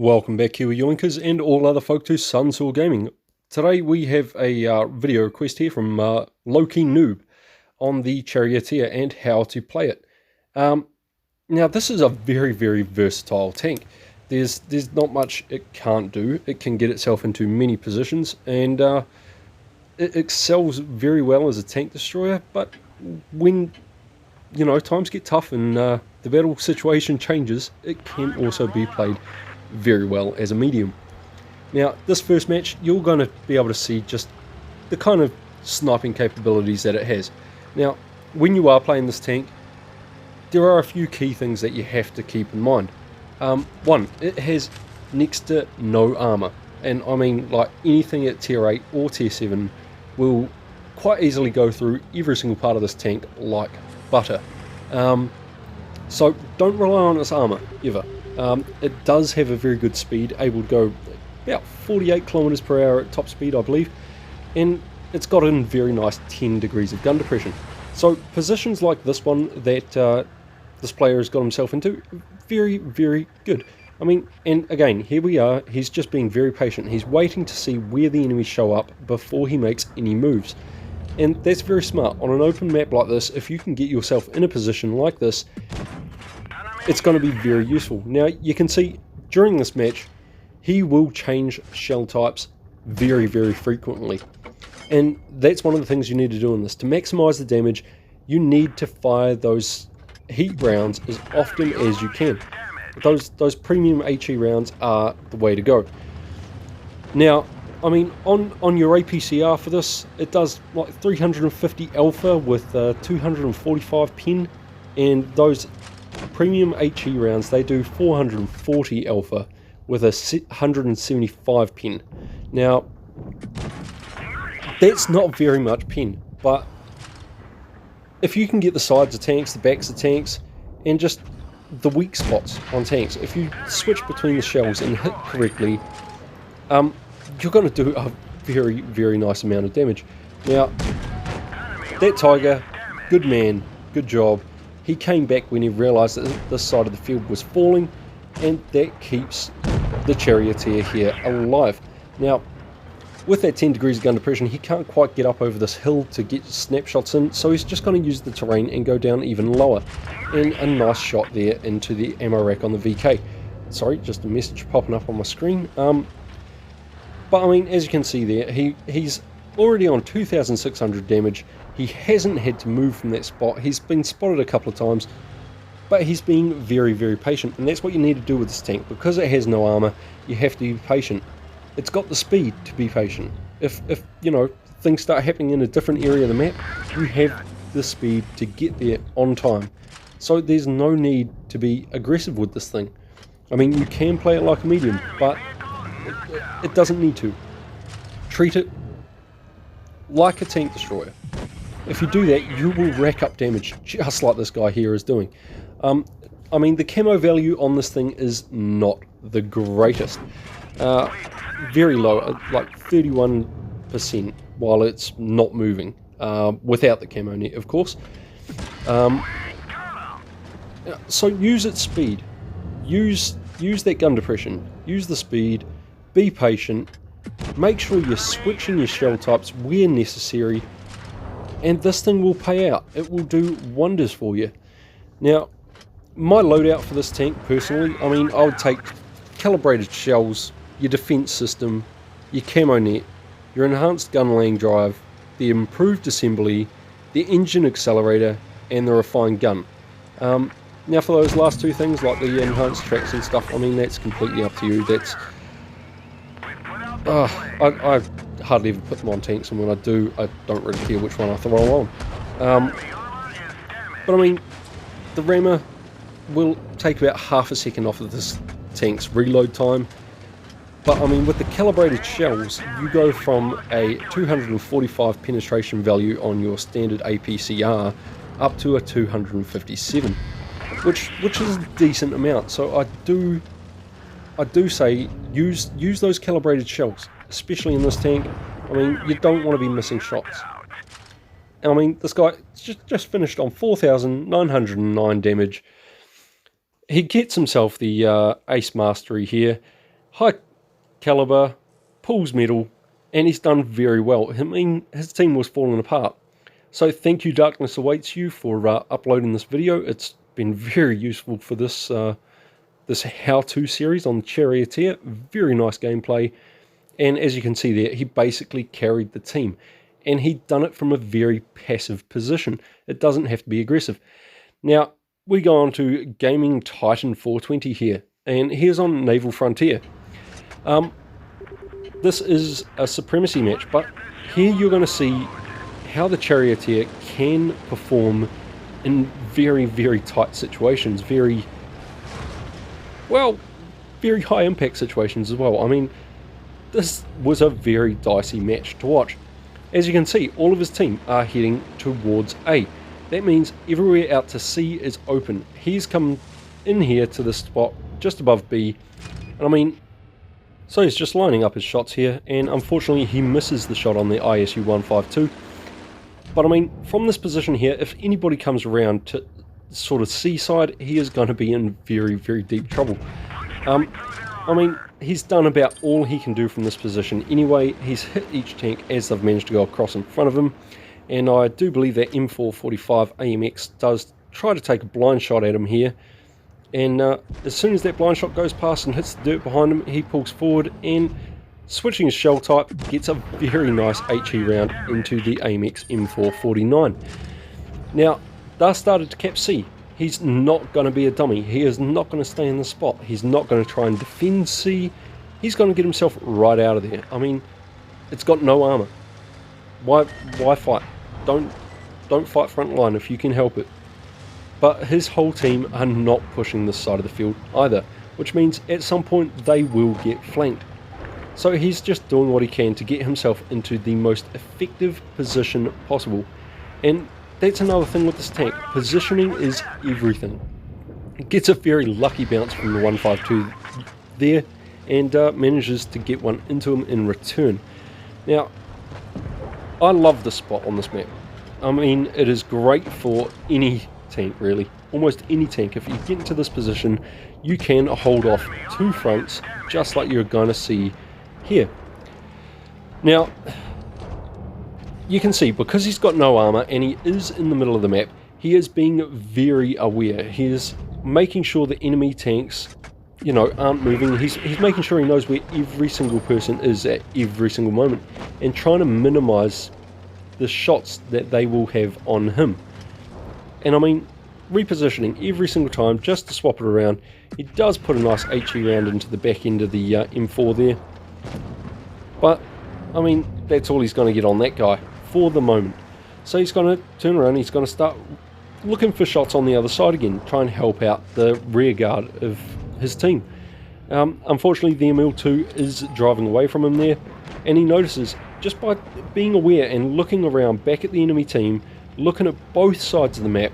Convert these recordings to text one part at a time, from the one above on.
Welcome back, Kiwi Yoinkers and all other folk to Sunsaw Gaming. Today we have a video request here from Low-Key Noob on the Charioteer and how to play it. Now this is a very versatile tank. There's not much it can't do. It can get itself into many positions and it excels very well as a tank destroyer, but when times get tough and the battle situation changes, it can also be played very well as a medium. Now this first match you're going to be able to see just the kind of sniping capabilities that it has. Now when you are playing this tank, there are a few key things that you have to keep in mind. One, it has next to no armor, and I mean like anything at tier 8 or tier 7 will quite easily go through every single part of this tank like butter. So don't rely on its armor ever. It does have a very good speed, able to go about 48 kilometers per hour at top speed, I believe, and it's got a very nice 10 degrees of gun depression. So positions like this one that this player has got himself into, very good. I mean, and again, here we are, he's just being very patient. He's waiting to see where the enemies show up before he makes any moves. And that's very smart. On an open map like this, if you can get yourself in a position like this, it's going to be very useful. Now you can see during this match he will change shell types very frequently, and that's one of the things you need to do in this. To maximize the damage, you need to fire those heat rounds as often as you can. Those premium HE rounds are the way to go. Now I mean on your APCR for this, it does like 350 alpha with 245 pen, and those premium HE rounds, they do 440 alpha with a 175 pen. Now that's not very much pen, but if you can get the sides of tanks, the backs of tanks, and just the weak spots on tanks, if you switch between the shells and hit correctly, you're going to do a very nice amount of damage. Now that Tiger, good man, good job. He came back when he realised that this side of the field was falling, and that keeps the Charioteer here alive. Now, with that 10 degrees of gun depression, he can't quite get up over this hill to get snapshots in, so he's just going to use the terrain and go down even lower. And a nice shot there into the ammo rack on the VK. Sorry, just a message popping up on my screen. But I mean, as you can see there, he's already on 2,600 damage. He hasn't had to move from that spot. He's been spotted a couple of times, but he's been very patient, and that's what you need to do with this tank. Because it has no armor, you have to be patient. It's got the speed to be patient. If things start happening in a different area of the map, you have the speed to get there on time. So there's no need to be aggressive with this thing. I mean, you can play it like a medium, but it doesn't need to. Treat it like a tank destroyer. If you do that, you will rack up damage, just like this guy here is doing. I mean, the camo value on this thing is not the greatest. Very low, like 31% while it's not moving, without the camo net, of course. So use its speed. Use that gun depression. Use the speed. Be patient. Make sure you're switching your shell types where necessary, and this thing will pay out. It will do wonders for you. Now, my loadout for this tank, personally, I mean, I would take calibrated shells, your defense system, your camo net, your enhanced gun laying drive, the improved assembly, the engine accelerator, and the refined gun. Now for those last two things, like the enhanced tracks and stuff, I mean, that's completely up to you. That's I hardly ever put them on tanks, and when I do, I don't really care which one I throw on. But I mean, the rammer will take about half a second off of this tank's reload time. But I mean, with the calibrated shells, you go from a 245 penetration value on your standard APCR up to a 257, which is a decent amount. So I do say use those calibrated shells, especially in this tank. I mean, you don't want to be missing shots. I mean, this guy just finished on 4,909 damage. He gets himself the Ace Mastery here. high caliber, pulls metal, and he's done very well. I mean, his team was falling apart. So thank you, Darkness Awaits You, for uploading this video. It's been very useful for this this how-to series on the Charioteer. Very nice gameplay. And as you can see there, he basically carried the team. And he'd done it from a very passive position. It doesn't have to be aggressive. Now, we go on to Gaming Titan 420 here. And here's on Naval Frontier. This is a supremacy match, but here you're going to see how the Charioteer can perform in very, very tight situations. Very high impact situations as well. I mean, this was a very dicey match to watch. As you can see, all of his team are heading towards A. That means everywhere out to C is open. He's come in here to this spot just above B, and I mean, so he's just lining up his shots here, and unfortunately he misses the shot on the ISU 152. But I mean, from this position here, if anybody comes around to sort of C side, he is going to be in very, very deep trouble. I mean, he's done about all he can do from this position anyway. He's hit each tank as they've managed to go across in front of him, and I do believe that M445 AMX does try to take a blind shot at him here, and as soon as that blind shot goes past and hits the dirt behind him, he pulls forward and, switching his shell type, gets a very nice HE round into the AMX M449. Now, they're started to cap C. He's not going to be a dummy. He is not going to stay in the spot. He's not going to try and defend C. He's going to get himself right out of there. I mean, it's got no armor. Why fight? Don't fight front line if you can help it. But his whole team are not pushing this side of the field either, which means at some point they will get flanked. So he's just doing what he can to get himself into the most effective position possible. And that's another thing with this tank. Positioning is everything. It gets a very lucky bounce from the 152 there, and manages to get one into him in return. Now, I love the spot on this map. I mean, it is great for any tank really. Almost any tank. If you get into this position, you can hold off two fronts, just like you're going to see here. Now, you can see, because he's got no armor and he is in the middle of the map, he is being very aware. He is making sure the enemy tanks, you know, aren't moving. He's making sure he knows where every single person is at every single moment, and trying to minimize the shots that they will have on him. And I mean, repositioning every single time just to swap it around. He does put a nice HE round into the back end of the M4 there, but I mean, that's all he's going to get on that guy for the moment. So he's going to turn around, he's going to start looking for shots on the other side again, try and help out the rear guard of his team. Unfortunately, the ML2 is driving away from him there, and he notices, just by being aware and looking around back at the enemy team, looking at both sides of the map,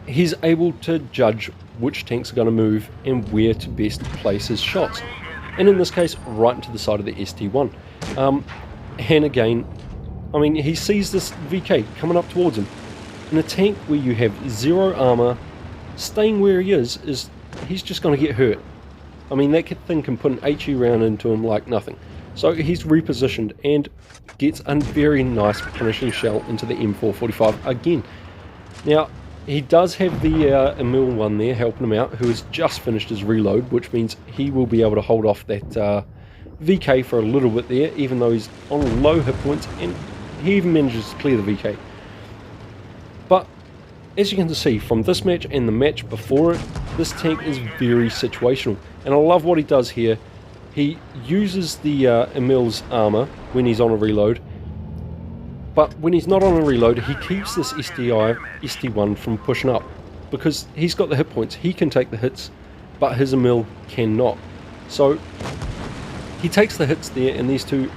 he's able to judge which tanks are going to move and where to best place his shots. And in this case, right into the side of the ST1. And again, I mean, he sees this VK coming up towards him. In a tank where you have zero armor, staying where he is he's just going to get hurt. I mean, that thing can put an HE round into him like nothing. So he's repositioned and gets a very nice punishing shell into the M445 again. Now, he does have the Emil one there helping him out, who has just finished his reload, which means he will be able to hold off that VK for a little bit there, even though he's on low hit points, and he even manages to clear the VK. But as you can see from this match and the match before it, this tank is very situational, and I love what he does here. He uses the Emil's armor when he's on a reload, but when he's not on a reload, he keeps this ST1 from pushing up, because he's got the hit points. He can take the hits, but his Emil cannot. So he takes the hits there, and these two,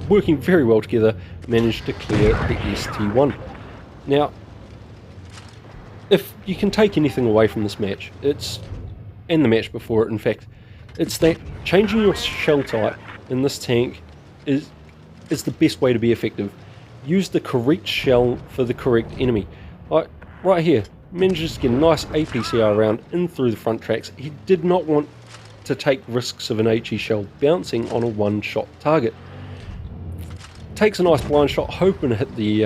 working very well together, manage to clear the ST1. Now, if you can take anything away from this match, and the match before it in fact, it's that changing your shell type in this tank is the best way to be effective. Use the correct shell for the correct enemy. Like right here, manages to get a nice APCR round in through the front tracks. He did not want to take risks of an HE shell bouncing on a one-shot target. Takes a nice blind shot, hoping to hit the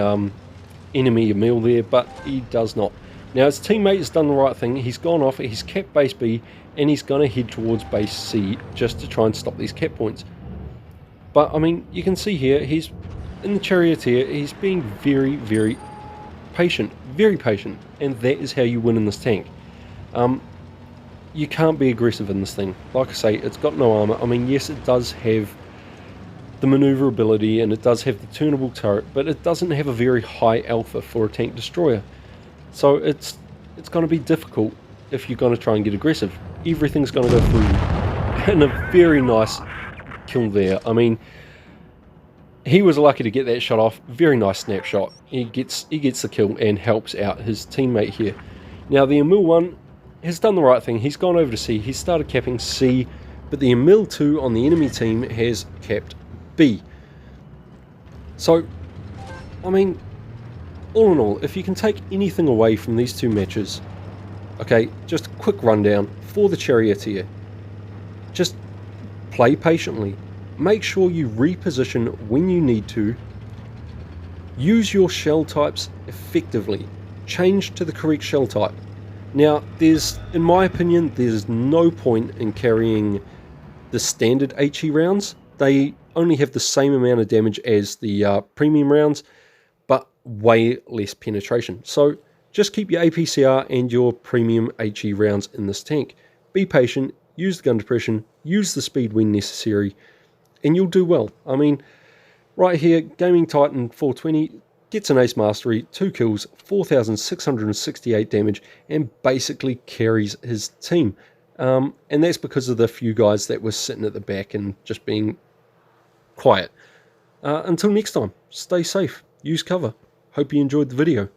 enemy Emil there, but he does not. Now his teammate has done the right thing. He's gone off, he's kept base B, and he's going to head towards base C just to try and stop these cap points. But I mean, you can see here, he's in the Charioteer, he's being very, very patient, and that is how you win in this tank. You can't be aggressive in this thing. Like I say, it's got no armor. I mean, yes, it does have the maneuverability and it does have the turnable turret, but it doesn't have a very high alpha for a tank destroyer. So it's going to be difficult if you're going to try and get aggressive. Everything's going to go through you. And a very nice kill there. I mean, he was lucky to get that shot off. Very nice snapshot. He gets the kill and helps out his teammate here. Now the Emil 1 has done the right thing. He's gone over to C. He's started capping C, but the Emil 2 on the enemy team has capped B. So, I mean, all in all, if you can take anything away from these two matches, okay, just a quick rundown for the Charioteer. Just play patiently. Make sure you reposition when you need to. Use your shell types effectively. Change to the correct shell type. Now, in my opinion, there's no point in carrying the standard HE rounds. They only have the same amount of damage as the premium rounds, but way less penetration. So just keep your APCR and your premium HE rounds in this tank. Be patient, use the gun depression, use the speed when necessary, and you'll do well. I mean, right here, Gaming Titan 420 gets an ace mastery, 2 kills, 4,668 damage, and basically carries his team. And that's because of the few guys that were sitting at the back and just being quiet. Until next time, stay safe, use cover. Hope you enjoyed the video.